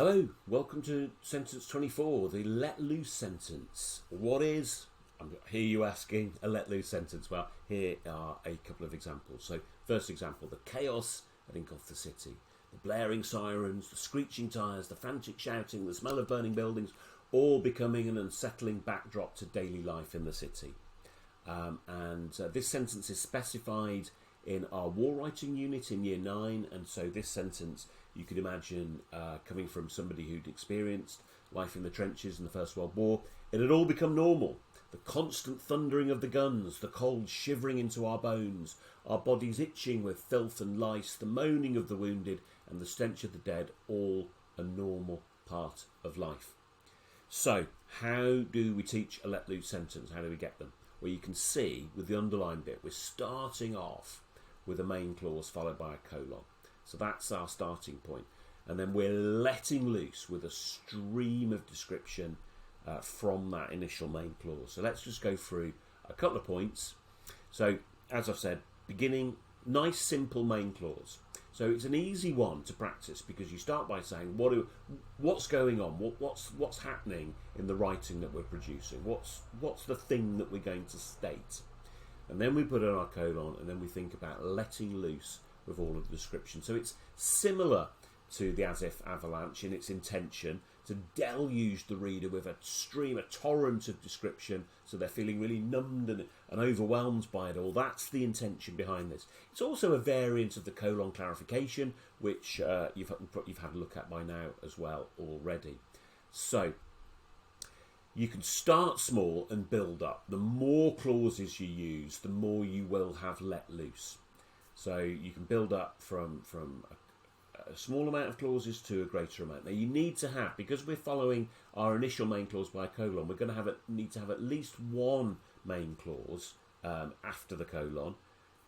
Hello, welcome to sentence 24, the let loose sentence. What is, I hear you asking, a let loose sentence? Well, here are a couple of examples. So, first example, the chaos that engulfed the city. The blaring sirens, the screeching tyres, the frantic shouting, the smell of burning buildings, all becoming an unsettling backdrop to daily life in the city. This sentence is specified in our war writing unit in year 9, and so this sentence you could imagine coming from somebody who'd experienced life in the trenches in the First World War. It had all become normal. The constant thundering of the guns, the cold shivering into our bones, our bodies itching with filth and lice, the moaning of the wounded and the stench of the dead, all a normal part of life. So, how do we teach a let loose sentence? How do we get them? Well, you can see with the underlined bit, we're starting off with a main clause followed by a colon. So that's our starting point. And then we're letting loose with a stream of description from that initial main clause. So let's just go through a couple of points. So, as I've said, beginning, nice simple main clause. So it's an easy one to practice because you start by saying what's going on, what's happening in the writing that we're producing, what's the thing that we're going to state, and then we put in our colon, and then we think about letting loose with all of the description. So it's similar to the As If Avalanche in its intention to deluge the reader with a torrent of description, so they're feeling really numbed and overwhelmed by it all. That's the intention behind this. It's also a variant of the colon clarification, which you've had a look at by now as well already. So you can start small and build up. The more clauses you use, the more you will have let loose. So you can build up from a small amount of clauses to a greater amount. Now you need to have, because we're following our initial main clause by a colon, we're going to need to have at least one main clause after the colon.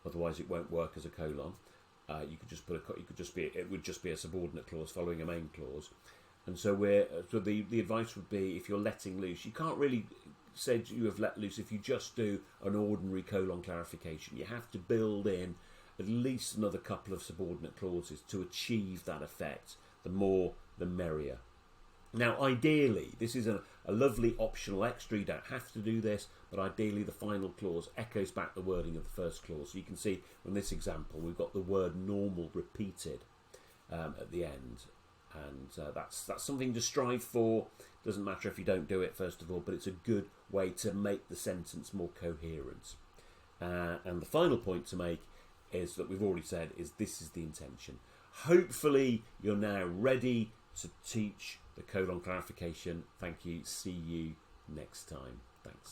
Otherwise, it won't work as a colon. You could just it would just be a subordinate clause following a main clause. And so the advice would be, if you're letting loose, you can't really say you have let loose if you just do an ordinary colon clarification. You have to build in at least another couple of subordinate clauses to achieve that effect. The more, the merrier. Now, ideally, this is a lovely optional extra. You don't have to do this, but ideally the final clause echoes back the wording of the first clause. So you can see from this example, we've got the word normal repeated at the end. And that's something to strive for. Doesn't matter if you don't do it, first of all, but it's a good way to make the sentence more coherent. And the final point to make is that we've already said is this is the intention. Hopefully you're now ready to teach the colon clarification. Thank you. See you next time. Thanks.